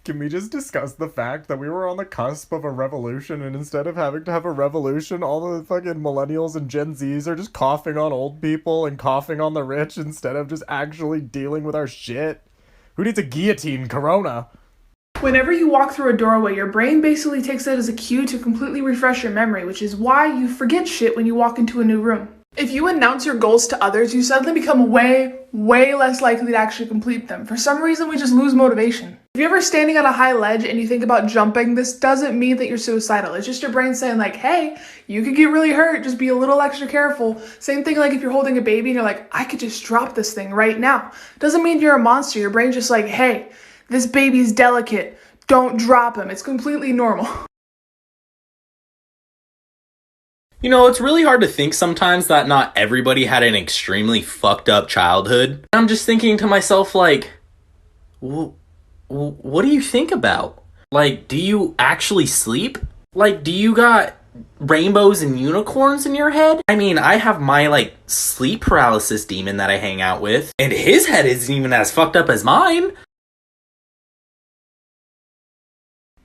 Can we just discuss the fact that we were on the cusp of a revolution, and instead of having to have a revolution, all the fucking millennials and Gen Zs are just coughing on old people and coughing on the rich instead of just actually dealing with our shit? Who needs a guillotine, Corona? Whenever you walk through a doorway, your brain basically takes that as a cue to completely refresh your memory, which is why you forget shit when you walk into a new room. If you announce your goals to others, you suddenly become way less likely to actually complete them. For some reason, we just lose motivation. If you're ever standing on a high ledge and you think about jumping, this doesn't mean that you're suicidal. It's just your brain saying like, hey, you could get really hurt, just be a little extra careful. Same thing like if you're holding a baby and you're like, I could just drop this thing right now. Doesn't mean you're a monster. Your brain's just like, hey, this baby's delicate. Don't drop him. It's completely normal. You know, it's really hard to think sometimes that not everybody had an extremely fucked up childhood. I'm just thinking to myself, like, what do you think about? Like, do you actually sleep? Like, do you got rainbows and unicorns in your head? I mean, I have my, like, sleep paralysis demon that I hang out with, and his head isn't even as fucked up as mine.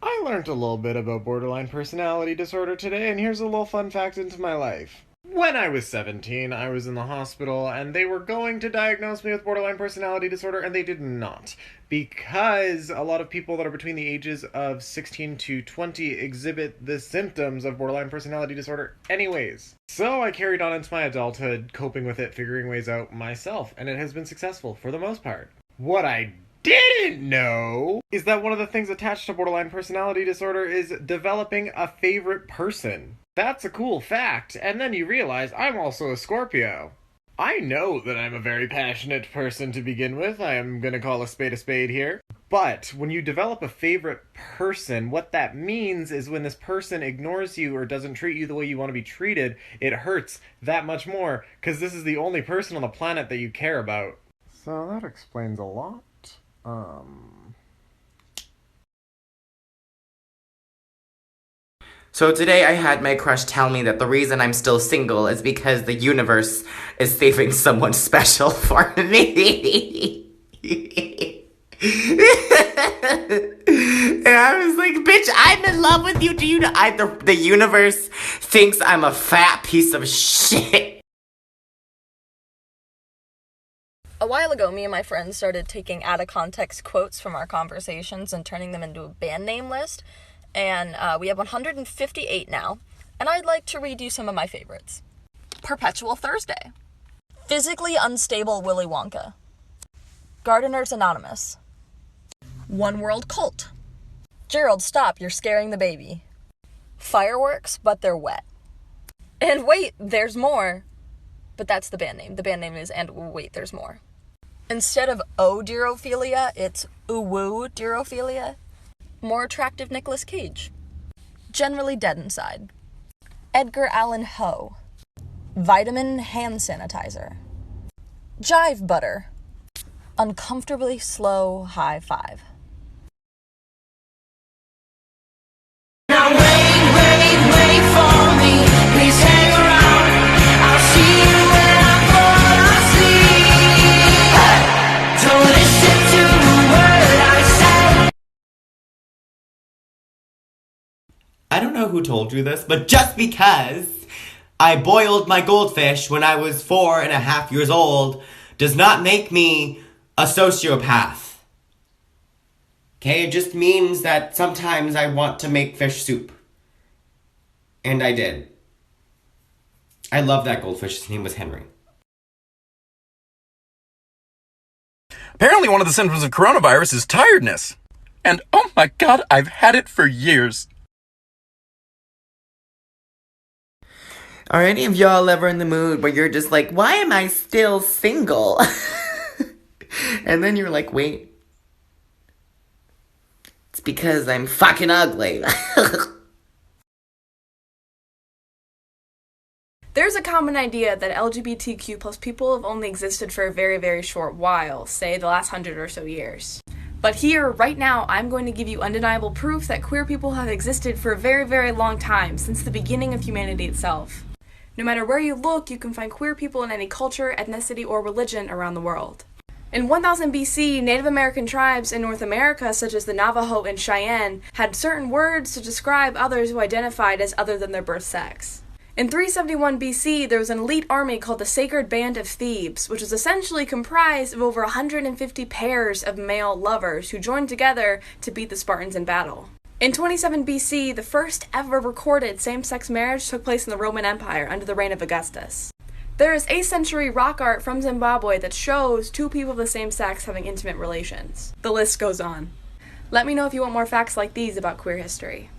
I learned a little bit about borderline personality disorder today, and here's a little fun fact into my life. When I was 17, I was in the hospital, and they were going to diagnose me with borderline personality disorder, and they did not. Because a lot of people that are between the ages of 16 to 20 exhibit the symptoms of borderline personality disorder anyways. So I carried on into my adulthood, coping with it, figuring ways out myself, and it has been successful for the most part. What I didn't know is that one of the things attached to borderline personality disorder is developing a favorite person. That's a cool fact, and then you realize I'm also a Scorpio. I know that I'm a very passionate person to begin with. I am gonna call a spade here. But when you develop a favorite person, what that means is when this person ignores you or doesn't treat you the way you want to be treated, it hurts that much more, because this is the only person on the planet that you care about. So that explains a lot. So today I had my crush tell me that the reason I'm still single is because the universe is saving someone special for me. And I was like, bitch, I'm in love with you. Do you know the universe thinks I'm a fat piece of shit. A while ago, me and my friends started taking out-of-context quotes from our conversations and turning them into a band name list, and we have 158 now, and I'd like to read you some of my favorites. Perpetual Thursday. Physically Unstable Willy Wonka. Gardeners Anonymous. One World Cult. Gerald, stop, you're scaring the baby. Fireworks, but they're wet. And wait, there's more. But that's the band name. The band name is And Wait, There's More. Instead of O-Dearophilia, it's Uwu-Dearophilia. More attractive Nicolas Cage. Generally Dead Inside. Edgar Allan Poe. Vitamin Hand Sanitizer. Jive Butter. Uncomfortably Slow High Five. Now wait for me. Please hang around. I'll see you when I fall asleep. Don't listen to a word I say. I don't know who told you this, but just because I boiled my goldfish when I was 4.5 years old does not make me a sociopath. Okay, it just means that sometimes I want to make fish soup. And I did. I love that goldfish. His name was Henry. Apparently one of the symptoms of coronavirus is tiredness. And oh my god, I've had it for years. Are any of y'all ever in the mood where you're just like, why am I still single? And then you're like, wait. It's because I'm fucking ugly. There's a common idea that LGBTQ plus people have only existed for a very, very short while, say the last 100 or so years. But here, right now, I'm going to give you undeniable proof that queer people have existed for a very, very long time, since the beginning of humanity itself. No matter where you look, you can find queer people in any culture, ethnicity, or religion around the world. In 1000 BC, Native American tribes in North America, such as the Navajo and Cheyenne, had certain words to describe others who identified as other than their birth sex. In 371 BC, there was an elite army called the Sacred Band of Thebes, which was essentially comprised of over 150 pairs of male lovers who joined together to beat the Spartans in battle. In 27 BC, the first ever recorded same-sex marriage took place in the Roman Empire under the reign of Augustus. There is 8th century rock art from Zimbabwe that shows two people of the same sex having intimate relations. The list goes on. Let me know if you want more facts like these about queer history.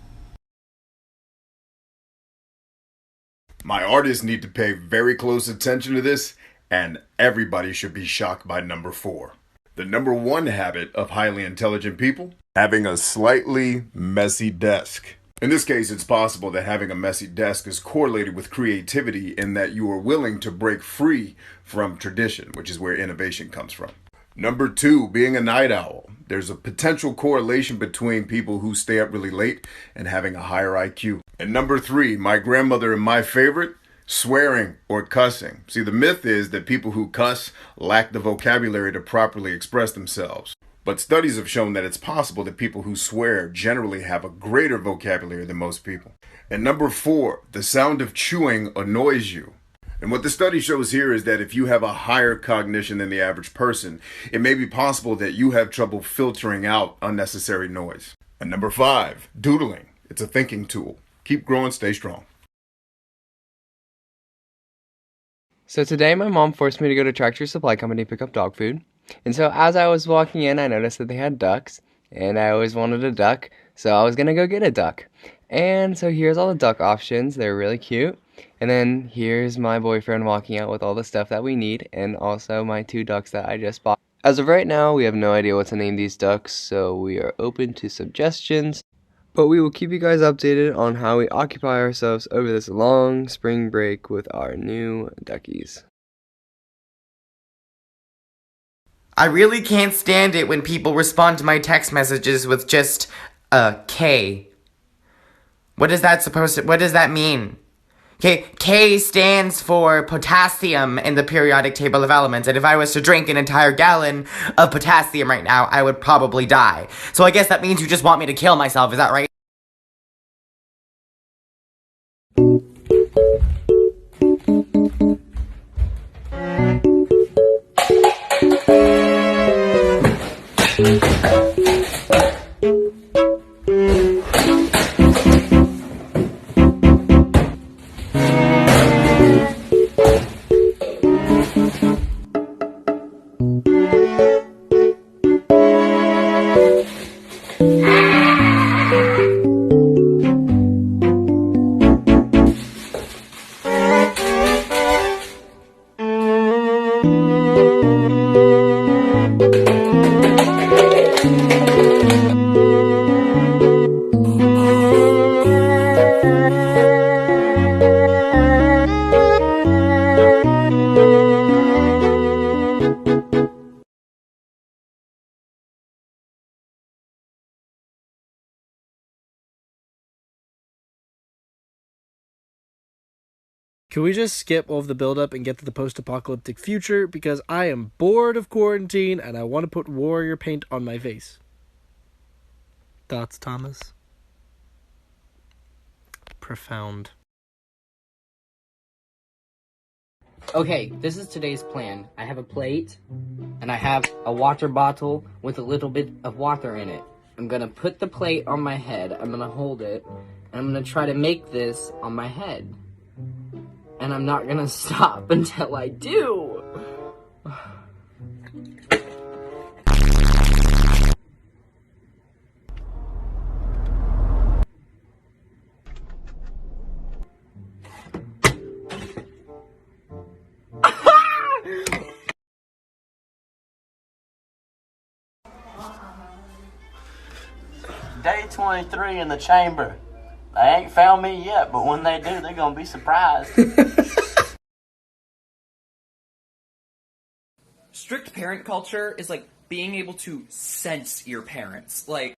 My artists need to pay very close attention to this, and everybody should be shocked by number 4. The number 1 habit of highly intelligent people? Having a slightly messy desk. In this case, it's possible that having a messy desk is correlated with creativity in that you are willing to break free from tradition, which is where innovation comes from. Number 2, being a night owl. There's a potential correlation between people who stay up really late and having a higher IQ. And number 3, my grandmother and my favorite, swearing or cussing. See, the myth is that people who cuss lack the vocabulary to properly express themselves. But studies have shown that it's possible that people who swear generally have a greater vocabulary than most people. And number 4, the sound of chewing annoys you. And what the study shows here is that if you have a higher cognition than the average person, it may be possible that you have trouble filtering out unnecessary noise. And number 5, doodling. It's a thinking tool. Keep growing, stay strong. So today my mom forced me to go to Tractor Supply Company to pick up dog food. And so as I was walking in, I noticed that they had ducks, and I always wanted a duck, so I was going to go get a duck. And so here's all the duck options. They're really cute. And then here's my boyfriend walking out with all the stuff that we need, and also my 2 ducks that I just bought. As of right now, we have no idea what to name these ducks, so we are open to suggestions. But we will keep you guys updated on how we occupy ourselves over this long spring break with our new duckies. I really can't stand it when people respond to my text messages with just a K. What does that mean? Okay, K stands for potassium in the periodic table of elements, and if I was to drink an entire gallon of potassium right now, I would probably die. So I guess that means you just want me to kill myself, is that right? Can we just skip all of the build-up and get to the post-apocalyptic future? Because I am bored of quarantine and I want to put warrior paint on my face. Thoughts, Thomas? Profound. Okay, this is today's plan. I have a plate, and I have a water bottle with a little bit of water in it. I'm gonna put the plate on my head, I'm gonna hold it, and I'm gonna try to make this on my head. And I'm not gonna stop until I do! Day 23 in the chamber. They ain't found me yet, but when they do, they're gonna be surprised. Strict parent culture is like being able to sense your parents. Like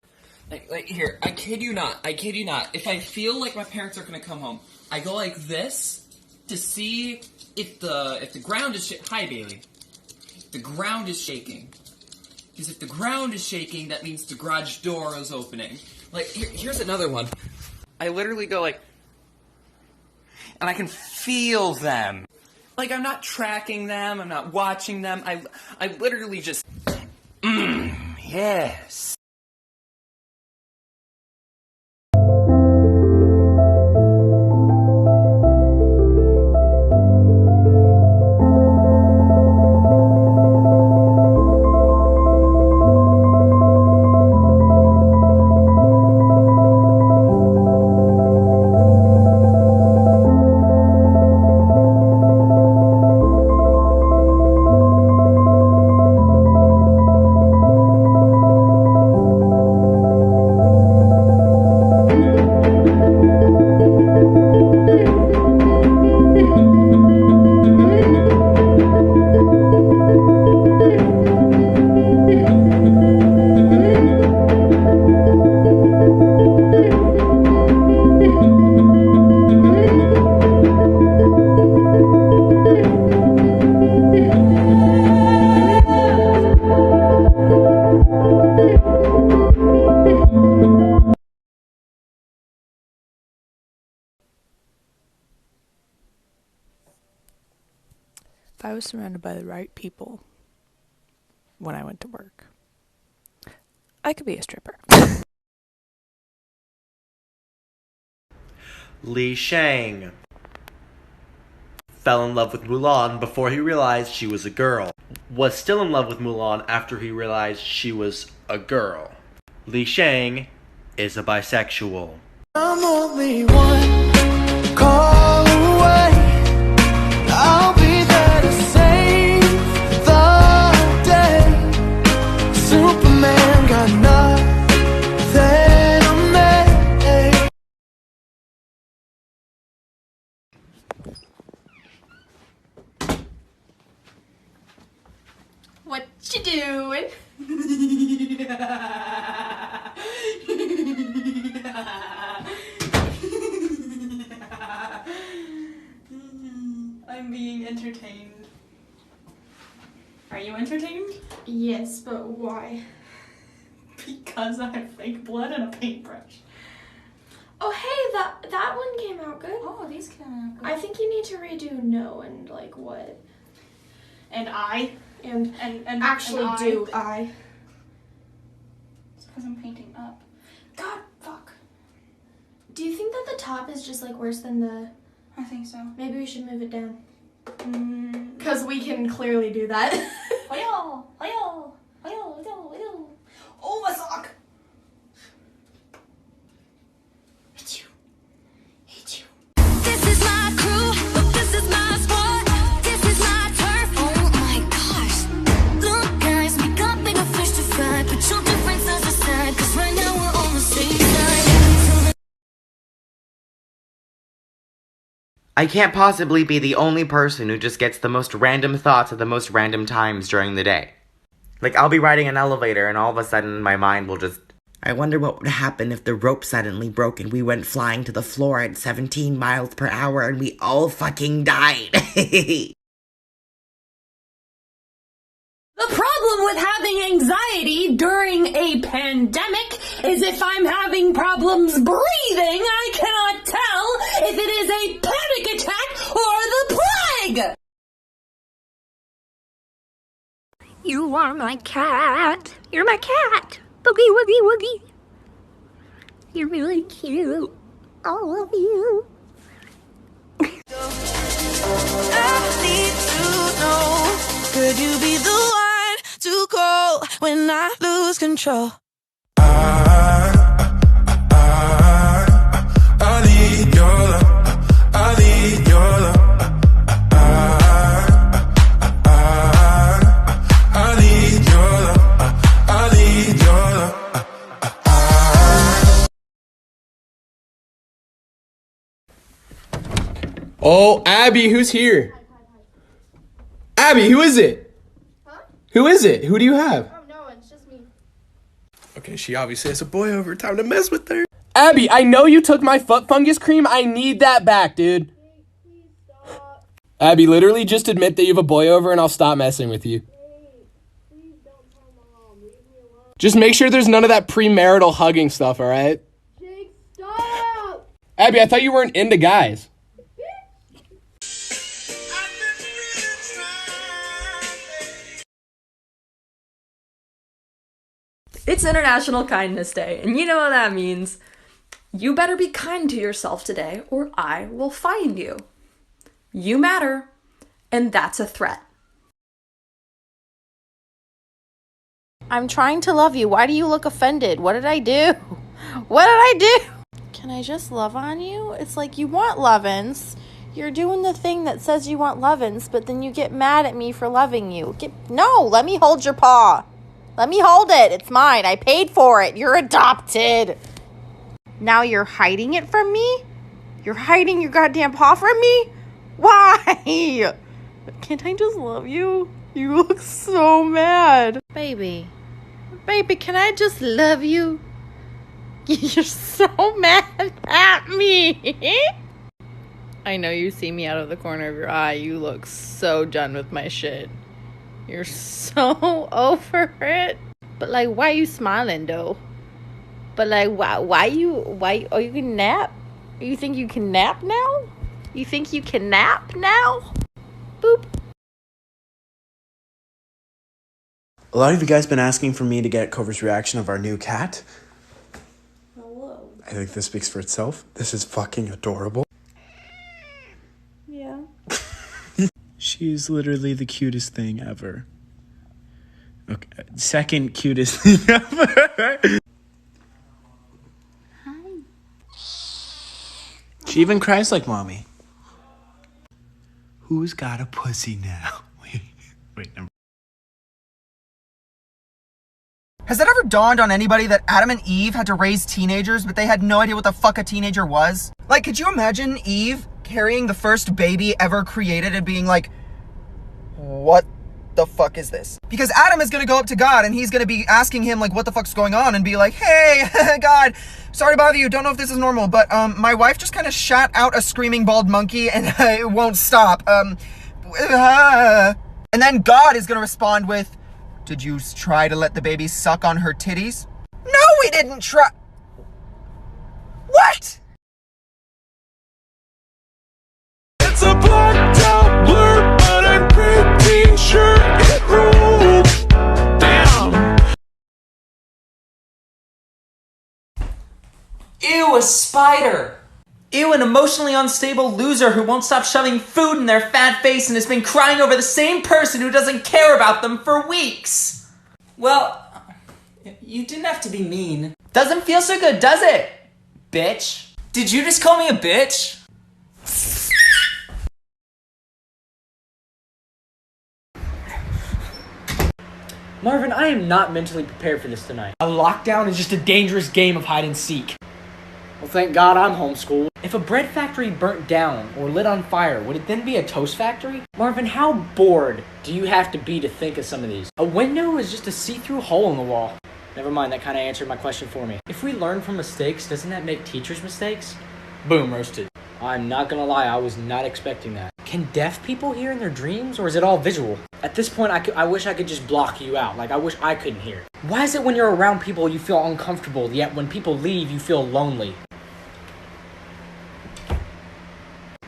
here, I kid you not. If I feel like my parents are gonna come home, I go like this to see if the ground is shit. Hi, Bailey. the ground is shaking. Because if the ground is shaking, that means the garage door is opening. Like, here's another one. I literally go like, and I can feel them. Like, I'm not tracking them, I'm not watching them, I literally just, yes. If I was surrounded by the right people when I went to work, I could be a stripper. Li Shang fell in love with Mulan before he realized she was a girl. Was still in love with Mulan after he realized she was a girl. Li Shang is a bisexual. I'm only one call away. I'll be there to save the day. Superman got nothing on me. What you doing? I'm being entertained. Are you entertained? Yes, but why? Because I have fake blood and a paintbrush. Oh, hey, that one came out good. Oh, these came out good. I think you need to redo no and like what? And I. And actually and do I. It's because I'm painting up. God, fuck. Do you think that the top is just like worse than the... I think so. Maybe we should move it down. Because we can clearly do that. Oh, my sock! This is my crew, this is my sport, this is my turf. Oh my gosh. Look, guys, we got bigger fish to fry. Put your differences aside, 'cause right now we're on the same side. I can't possibly be the only person who just gets the most random thoughts at the most random times during the day. Like, I'll be riding an elevator and all of a sudden my mind will just... I wonder what would happen if the rope suddenly broke and we went flying to the floor at 17 miles per hour and we all fucking died. The problem with having anxiety during a pandemic is if I'm having problems breathing, I cannot tell if it is a panic attack or the plague! You are my cat. You're my cat. Boogie woogie woogie. You're really cute. I love you. I need to know, could you be the one to call when I lose control? I need your love. I need your love. I need your love. I need your love. Oh, Abby, who's here? Abby, who is it? Huh? Who is it? Who do you have? Oh, no, it's just me. Okay, she obviously has a boy over. Time to mess with her. Abby, I know you took my foot fungus cream. I need that back, dude. Abby, literally just admit that you have a boy over and I'll stop messing with you. Just make sure there's none of that premarital hugging stuff, alright? Jake, stop! Abby, I thought you weren't into guys. It's International Kindness Day, and you know what that means. You better be kind to yourself today, or I will find you. You matter, and that's a threat. I'm trying to love you. Why do you look offended? What did I do? What did I do? Can I just love on you? It's like you want lovin's. You're doing the thing that says you want lovin's, but then you get mad at me for loving you. No, let me hold your paw. Let me hold it. It's mine. I paid for it. You're adopted. Now you're hiding it from me? You're hiding your goddamn paw from me? Why? Can't I just love you? You look so mad. Baby, can I just love you? You're so mad at me. I know you see me out of the corner of your eye. You look so done with my shit. You're so over it. But like, why you smiling though? But like, why oh, you can nap? You think you can nap now? You think you can nap now? Boop. A lot of you guys been asking for me to get Cover's reaction of our new cat. Hello. I think this speaks for itself. This is fucking adorable. Yeah. She's literally the cutest thing ever. Okay, second cutest thing ever. Hi. She even cries like mommy. Who's got a pussy now? Wait, never. Has it ever dawned on anybody that Adam and Eve had to raise teenagers, but they had no idea what the fuck a teenager was? Like, could you imagine Eve carrying the first baby ever created and being like, what the fuck is this? Because Adam is gonna go up to God and he's gonna be asking him like, what the fuck's going on, and be like, hey, God, sorry to bother you, don't know if this is normal, but my wife just kind of shot out a screaming bald monkey and it won't stop. And then God is gonna respond with, did you try to let the baby suck on her titties? No, we didn't try. What? It's a blacked out blur, but I'm pretty sure it ruled. Damn. Ew, a spider! Ew, an emotionally unstable loser who won't stop shoving food in their fat face and has been crying over the same person who doesn't care about them for weeks! Well, you didn't have to be mean. Doesn't feel so good, does it? Bitch. Did you just call me a bitch? Marvin, I am not mentally prepared for this tonight. A lockdown is just a dangerous game of hide and seek. Well, thank God I'm homeschooled. If a bread factory burnt down or lit on fire, would it then be a toast factory? Marvin, how bored do you have to be to think of some of these? A window is just a see-through hole in the wall. Never mind, that kind of answered my question for me. If we learn from mistakes, doesn't that make teachers mistakes? Boom, roasted. I'm not gonna lie, I was not expecting that. Can deaf people hear in their dreams, or is it all visual? At this point, I wish I could just block you out. Like, I wish I couldn't hear. Why is it when you're around people you feel uncomfortable, yet when people leave you feel lonely?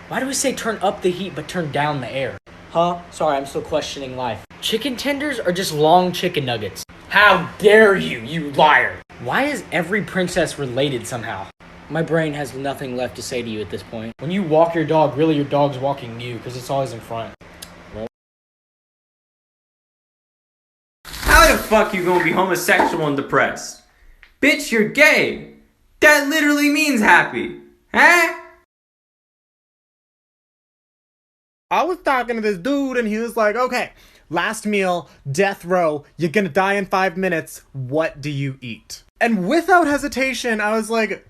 Why do we say turn up the heat but turn down the air? Huh? Sorry, I'm still questioning life. Chicken tenders are just long chicken nuggets. How dare you, you liar! Why is every princess related somehow? My brain has nothing left to say to you at this point. When you walk your dog, really your dog's walking you, because it's always in front. How the fuck you gonna be homosexual and depressed? Bitch, you're gay! That literally means happy! Huh? I was talking to this dude and he was like, okay, last meal, death row, you're gonna die in 5 minutes, what do you eat? And without hesitation, I was like,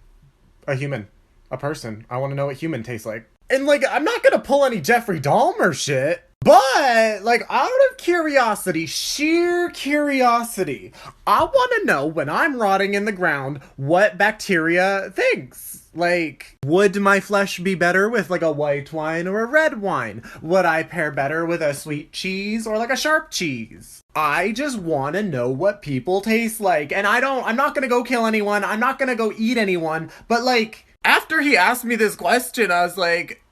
a human, a person. I want to know what human tastes like. And like, I'm not gonna pull any Jeffrey Dahmer shit. But, like, out of curiosity, sheer curiosity, I want to know when I'm rotting in the ground what bacteria thinks. Like, would my flesh be better with, like, a white wine or a red wine? Would I pair better with a sweet cheese or, like, a sharp cheese? I just want to know what people taste like. And I'm not going to go kill anyone. I'm not going to go eat anyone. But, like, after he asked me this question, I was like...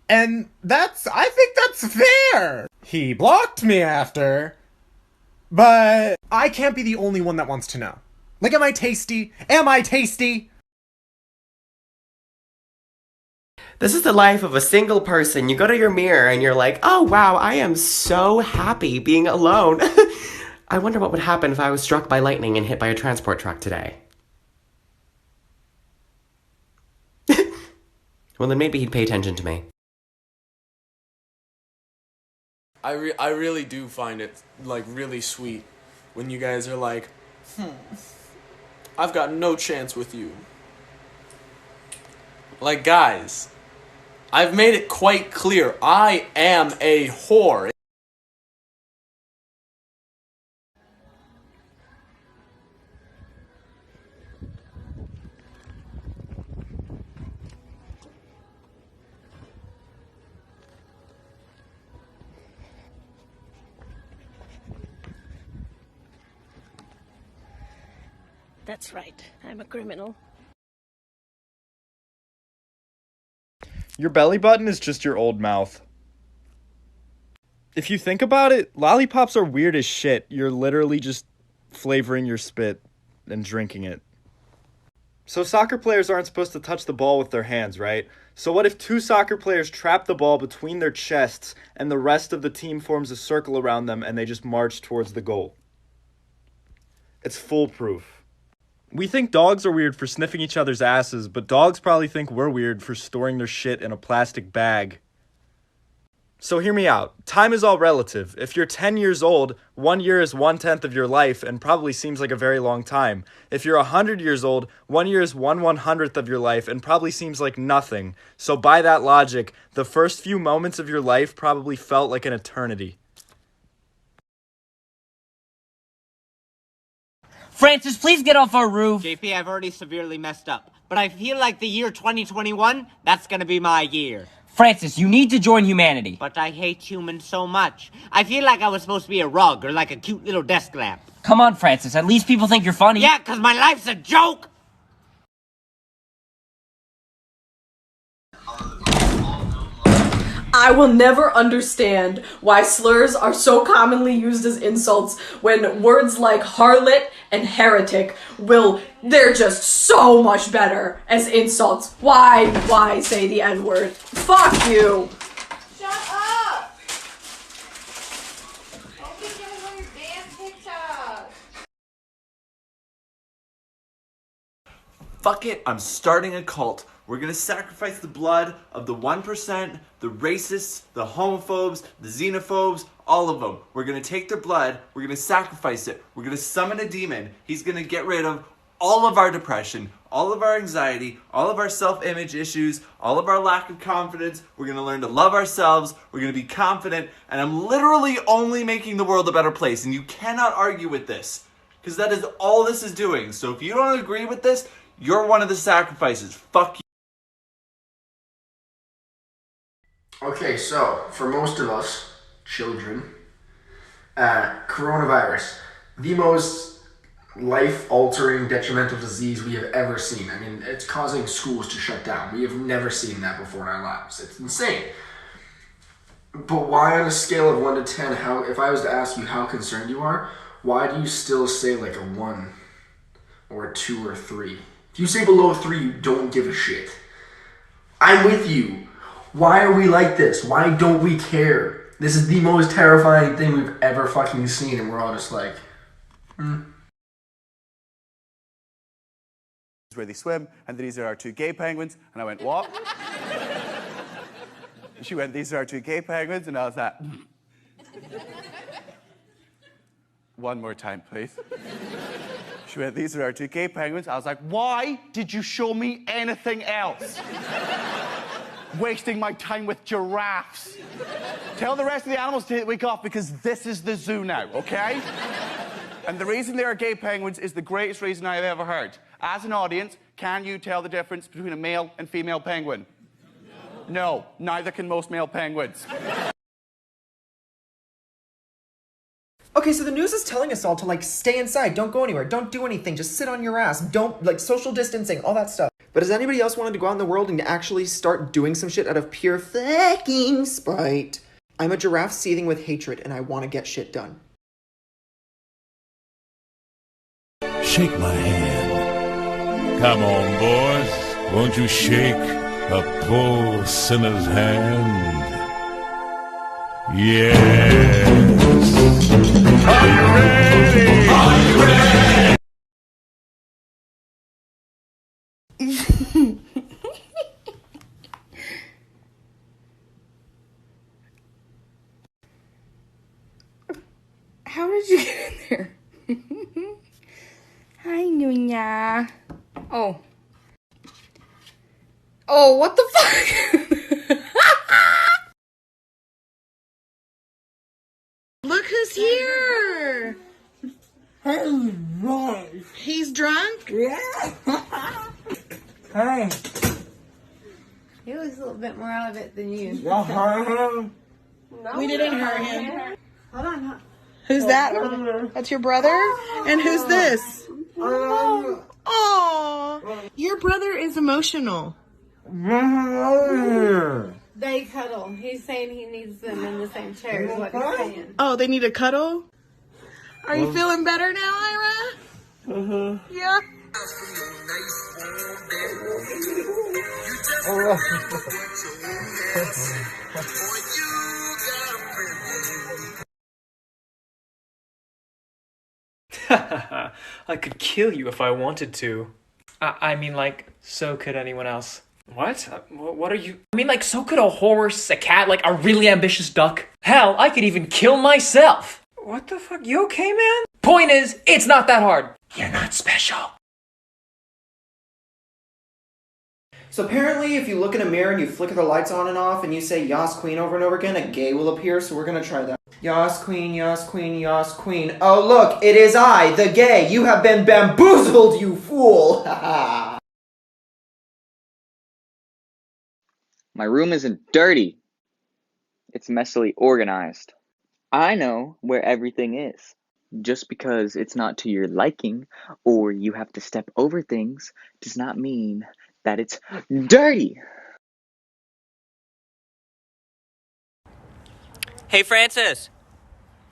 And I think that's fair. He blocked me after, but I can't be the only one that wants to know. Like, am I tasty? Am I tasty? This is the life of a single person. You go to your mirror and you're like, oh wow, I am so happy being alone. I wonder what would happen if I was struck by lightning and hit by a transport truck today. Well, then maybe he'd pay attention to me. I really do find it, like, really sweet when you guys are like, I've got no chance with you. Like, guys, I've made it quite clear, I am a whore. That's right. I'm a criminal. Your belly button is just your old mouth. If you think about it, lollipops are weird as shit. You're literally just flavoring your spit and drinking it. So soccer players aren't supposed to touch the ball with their hands, right? So what if two soccer players trap the ball between their chests and the rest of the team forms a circle around them and they just march towards the goal? It's foolproof. We think dogs are weird for sniffing each other's asses, but dogs probably think we're weird for storing their shit in a plastic bag. So hear me out. Time is all relative. If you're 10 years old, 1 year is 1/10 of your life and probably seems like a very long time. If you're 100 years old, 1 year is 1/100th of your life and probably seems like nothing. So by that logic, the first few moments of your life probably felt like an eternity. Francis, please get off our roof. JP, I've already severely messed up, but I feel like the year 2021, that's gonna be my year. Francis, you need to join humanity. But I hate humans so much. I feel like I was supposed to be a rug or like a cute little desk lamp. Come on, Francis, at least people think you're funny. Yeah, because my life's a joke! I will never understand why slurs are so commonly used as insults when words like harlot and heretic they're just so much better as insults. Why say the N-word? Fuck you! Shut up! Don't be giving away your damn TikTok! Fuck it, I'm starting a cult. We're gonna sacrifice the blood of the 1%, the racists, the homophobes, the xenophobes, all of them. We're gonna take their blood, we're gonna sacrifice it, we're gonna summon a demon. He's gonna get rid of all of our depression, all of our anxiety, all of our self-image issues, all of our lack of confidence. We're gonna learn to love ourselves, we're gonna be confident, and I'm literally only making the world a better place, and you cannot argue with this, because that is all this is doing. So if you don't agree with this, you're one of the sacrifices. Fuck you. Okay, so for most of us, children, coronavirus, the most life-altering, detrimental disease we have ever seen. I mean, it's causing schools to shut down. We have never seen that before in our lives. It's insane. But why on a scale of 1 to 10, if I was to ask you how concerned you are, why do you still say like a 1 or a 2 or a 3? If you say below 3, you don't give a shit. I'm with you. Why are we like this? Why don't we care? This is the most terrifying thing we've ever fucking seen, and we're all just like, Where they swim, and these are our 2 gay penguins. And I went, what? She went, these are our 2 gay penguins, and I was like, one more time, please. She went, these are our 2 gay penguins. I was like, why did you show me anything else? wasting my time with giraffes. Tell the rest of the animals to take the week off because this is the zoo now, okay? And the reason they are gay penguins is the greatest reason I have ever heard. As an audience, can you tell the difference between a male and female penguin? No, neither can most male penguins. Okay, so the news is telling us all to, like, stay inside, don't go anywhere, don't do anything, just sit on your ass, don't, like, social distancing, all that stuff. But has anybody else wanted to go out in the world and actually start doing some shit out of pure fucking spite? I'm a giraffe seething with hatred, and I want to get shit done. Shake my hand. Come on, boys. Won't you shake a poor sinner's hand? Yes. Are you ready? Are you ready? How did you get in there? Hi, Nunya. Oh. Oh, what the fuck? Look who's here! He's drunk? Yeah. Hey. He looks a little bit more out of it than you. Y'all hurt him? No, we didn't hurt him. Hold on. Who's that? That's your brother? And who's this? Oh, your brother is emotional. They cuddle. He's saying he needs them in the same chair is what he's saying. Oh, they need a cuddle? Are you feeling better now, Ira? Yeah? I could kill you if I wanted to. I mean, like, so could anyone else. What? What are you... I mean, like, so could a horse, a cat, like, a really ambitious duck. Hell, I could even kill myself. What the fuck? You okay, man? Point is, it's not that hard. You're not special. So apparently, if you look in a mirror and you flicker the lights on and off and you say Yas Queen over and over again, a gay will appear, so we're gonna try that. Yas Queen, Yas Queen, Yas Queen. Oh look, it is I, the gay. You have been bamboozled, you fool! Haha. My room isn't dirty. It's messily organized. I know where everything is. Just because it's not to your liking or you have to step over things does not mean that it's dirty. Hey, Francis.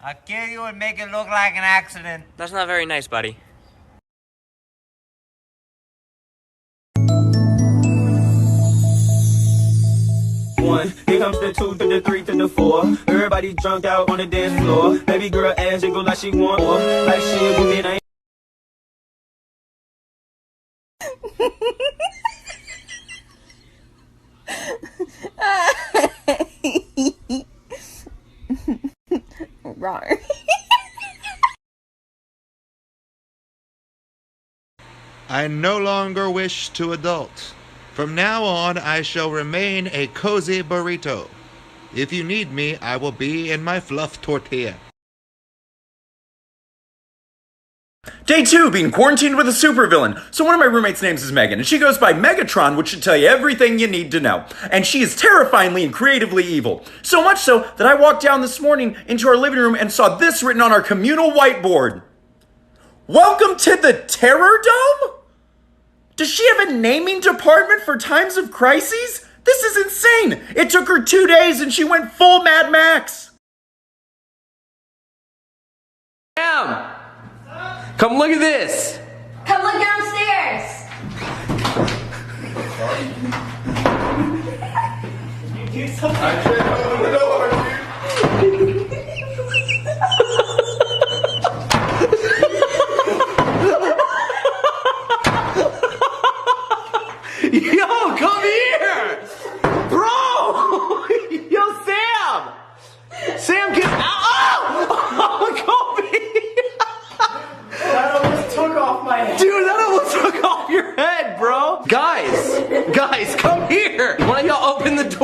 I'll kill you and make it look like an accident. That's not very nice, buddy. One, here comes the 2 to the 3 to the 4. Everybody drunk out on the dance floor. Baby girl ass jiggle like she want more. Like shit, but it ain't. Wrong. I no longer wish to adult. From now on, I shall remain a cozy burrito. If you need me, I will be in my fluff tortilla. Day 2, being quarantined with a supervillain. So one of my roommates' names is Megan, and she goes by Megatron, which should tell you everything you need to know. And she is terrifyingly and creatively evil. So much so that I walked down this morning into our living room and saw this written on our communal whiteboard. Welcome to the Terror Dome? Does she have a naming department for times of crises? This is insane! It took her 2 days and she went full Mad Max! Damn! Come look at this! Come look downstairs. Yo, come here! Bro! Yo, Sam! Sam, get out! Oh, Kobe! That almost took off my head. Dude, that almost took off your head, bro! Guys, come here! Why don't y'all open the door?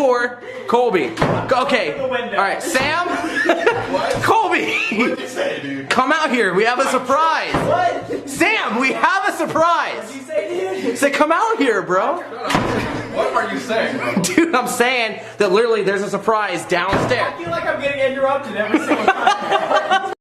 Colby. Okay. All right, Sam. Colby. What'd you say, dude? Come out here. We have a surprise. What? Sam, we have a surprise. What'd you say, dude? Say, come out here, bro. What are you saying, bro? Dude, I'm saying that literally there's a surprise downstairs. I feel like I'm getting interrupted every single time.